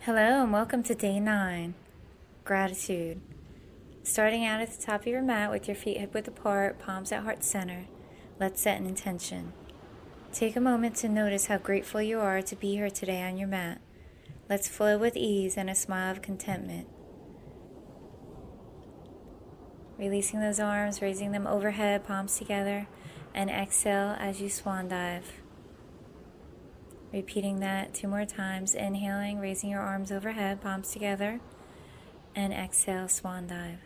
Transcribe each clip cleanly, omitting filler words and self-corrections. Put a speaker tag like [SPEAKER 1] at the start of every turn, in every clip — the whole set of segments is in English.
[SPEAKER 1] Hello and welcome to day 9, gratitude. Starting out at the top of your mat with your feet hip width apart, palms at heart center, let's set an intention. Take a moment to notice how grateful you are to be here today on your mat. Let's flow with ease and a smile of contentment. Releasing those arms, raising them overhead, palms together, and exhale as you swan dive. Repeating that 2 more times. Inhaling, raising your arms overhead, palms together, and exhale, swan dive.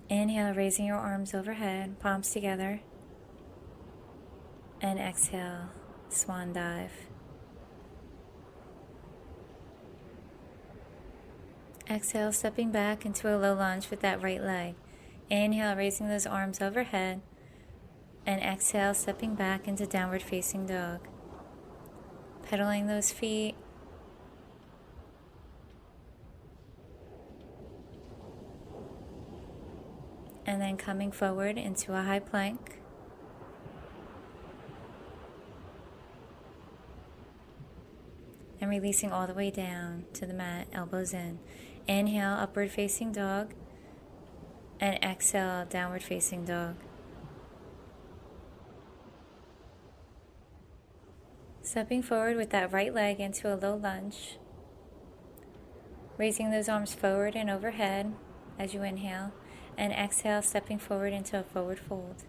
[SPEAKER 1] Inhale, raising your arms overhead, palms together, and exhale, swan dive. Exhale, stepping back into a low lunge with that right leg. Inhale, raising those arms overhead, and exhale, stepping back into downward facing dog. Pedaling those feet. And then coming forward into a high plank. And releasing all the way down to the mat, elbows in. Inhale, upward facing dog. And exhale, downward facing dog. Stepping forward with that right leg into a low lunge. Raising those arms forward and overhead as you inhale. And exhale, stepping forward into a forward fold.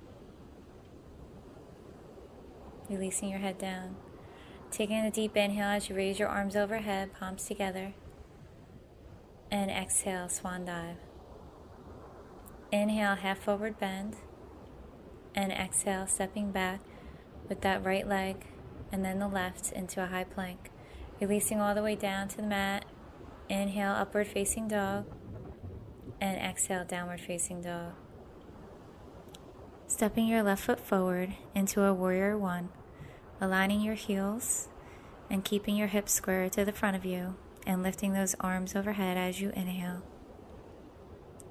[SPEAKER 1] Releasing your head down. Taking a deep inhale as you raise your arms overhead, palms together. And exhale, swan dive. Inhale, half forward bend. And exhale, stepping back with that right leg and then the left into a high plank. Releasing all the way down to the mat. Inhale, upward facing dog. And exhale, downward facing dog. Stepping your left foot forward into a warrior one. Aligning your heels and keeping your hips square to the front of you and lifting those arms overhead as you inhale.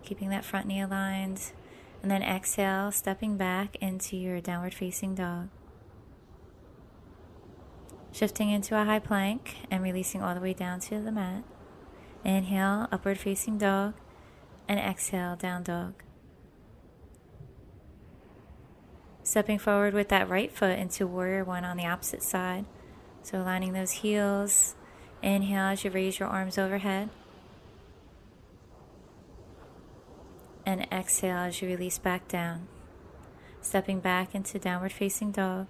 [SPEAKER 1] Keeping that front knee aligned, and then exhale, stepping back into your downward facing dog. Shifting into a high plank and releasing all the way down to the mat. Inhale, upward facing dog, and exhale, down dog. Stepping forward with that right foot into warrior one on the opposite side. So aligning those heels. Inhale as you raise your arms overhead. And exhale as you release back down. Stepping back into downward facing dog.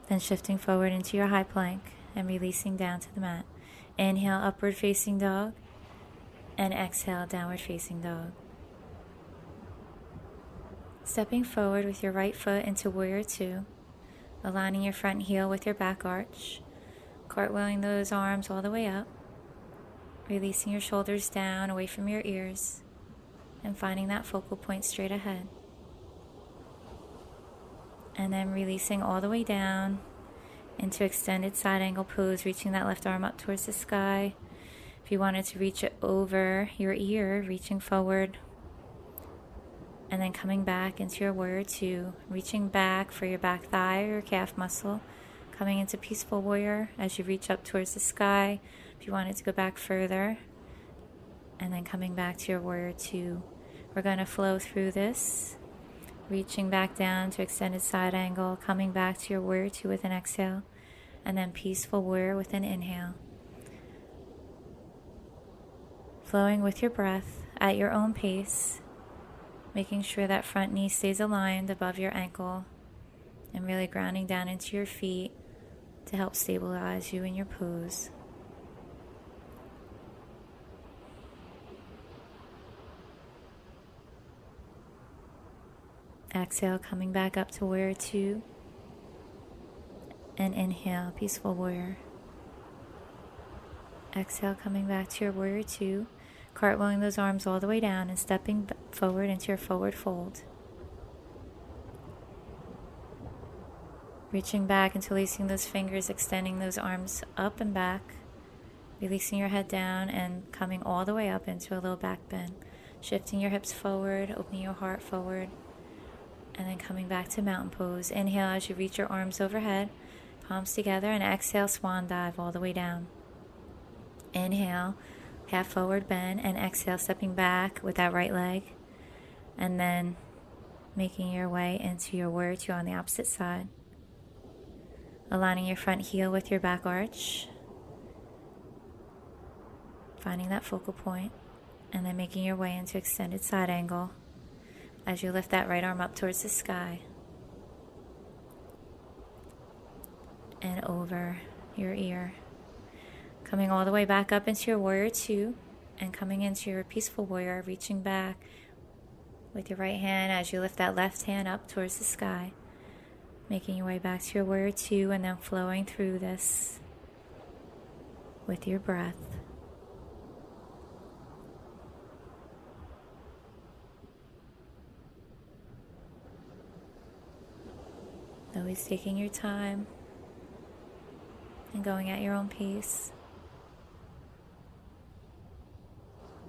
[SPEAKER 1] Then shifting forward into your high plank and releasing down to the mat. Inhale, upward facing dog. And exhale, downward facing dog. Stepping forward with your right foot into warrior two. Aligning your front heel with your back arch. Cartwheeling those arms all the way up. Releasing your shoulders down away from your ears. And finding that focal point straight ahead. And then releasing all the way down into extended side angle pose, reaching that left arm up towards the sky. If you wanted to reach it over your ear, reaching forward. And then coming back into your warrior two, reaching back for your back thigh or your calf muscle. Coming into peaceful warrior as you reach up towards the sky. If you wanted to go back further. And then coming back to your warrior two. We're going to flow through this. Reaching back down to extended side angle, coming back to your warrior two with an exhale, and then peaceful warrior with an inhale. Flowing with your breath at your own pace, making sure that front knee stays aligned above your ankle, and really grounding down into your feet to help stabilize you in your pose. Exhale, coming back up to warrior two. And inhale, peaceful warrior. Exhale, coming back to your warrior two. Cartwheeling those arms all the way down and stepping forward into your forward fold. Reaching back, interlacing those fingers, extending those arms up and back. Releasing your head down and coming all the way up into a little back bend. Shifting your hips forward, opening your heart forward. And then coming back to mountain pose. Inhale as you reach your arms overhead, palms together, and exhale, swan dive all the way down. Inhale, half forward bend, and exhale, stepping back with that right leg. And then making your way into your warrior two on the opposite side. Aligning your front heel with your back arch. Finding that focal point. And then making your way into extended side angle as you lift that right arm up towards the sky. And over your ear. Coming all the way back up into your warrior two. And coming into your peaceful warrior, reaching back with your right hand as you lift that left hand up towards the sky. Making your way back to your warrior two and then flowing through this with your breath. Always taking your time and going at your own pace.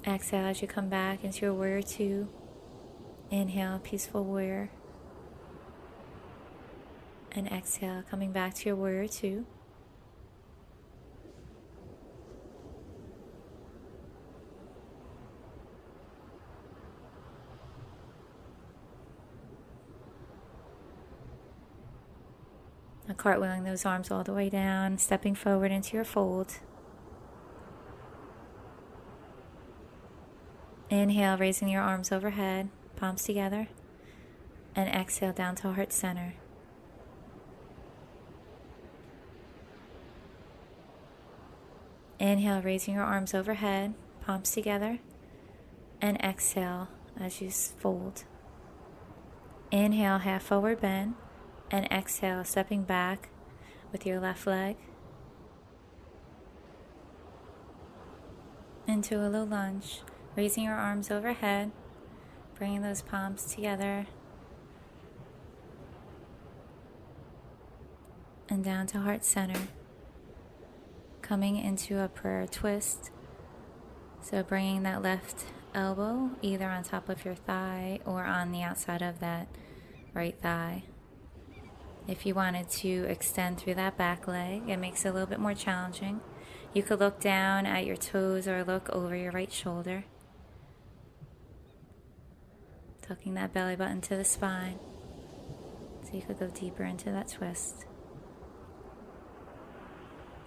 [SPEAKER 1] Exhale as you come back into your warrior two. Inhale, peaceful warrior. And exhale, coming back to your warrior two. Now cartwheeling those arms all the way down, stepping forward into your fold. Inhale, raising your arms overhead, palms together, and exhale down to heart center. Inhale, raising your arms overhead, palms together, and exhale as you fold. Inhale, half forward bend, and exhale, stepping back with your left leg into a low lunge, raising your arms overhead, bringing those palms together, and down to heart center. Coming into a prayer twist. So bringing that left elbow either on top of your thigh or on the outside of that right thigh. If you wanted to extend through that back leg, it makes it a little bit more challenging. You could look down at your toes or look over your right shoulder. Tucking that belly button to the spine. So you could go deeper into that twist.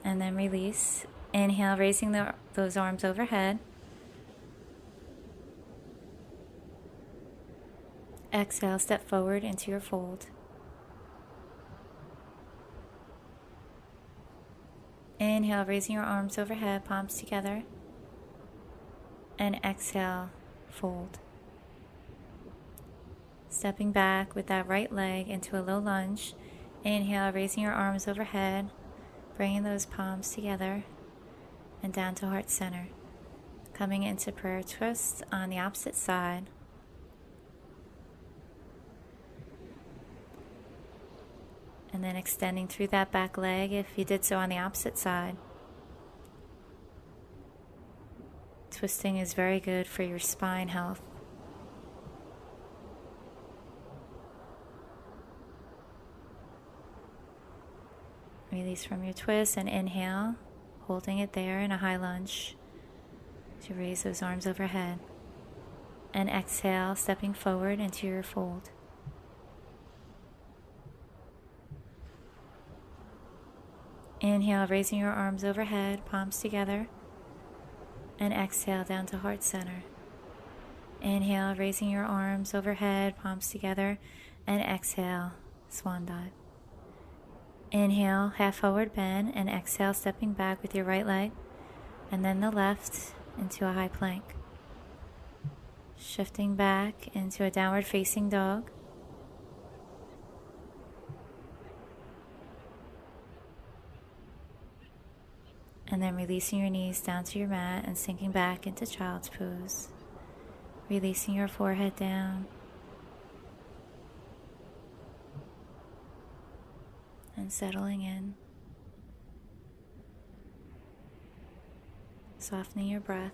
[SPEAKER 1] And then release. Inhale, raising those arms overhead. Exhale, step forward into your fold. Inhale, raising your arms overhead, palms together. And exhale, fold. Stepping back with that right leg into a low lunge. Inhale, raising your arms overhead, bringing those palms together and down to heart center. Coming into prayer twist on the opposite side. And then extending through that back leg if you did so on the opposite side. Twisting is very good for your spine health. Release from your twist and inhale, holding it there in a high lunge to raise those arms overhead. And exhale, stepping forward into your fold. Inhale, raising your arms overhead, palms together. And exhale, down to heart center. Inhale, raising your arms overhead, palms together. And exhale, swan dive. Inhale, half forward bend, and exhale, stepping back with your right leg, and then the left into a high plank. Shifting back into a downward facing dog. And then releasing your knees down to your mat and sinking back into child's pose. Releasing your forehead down. And settling in. Softening your breath.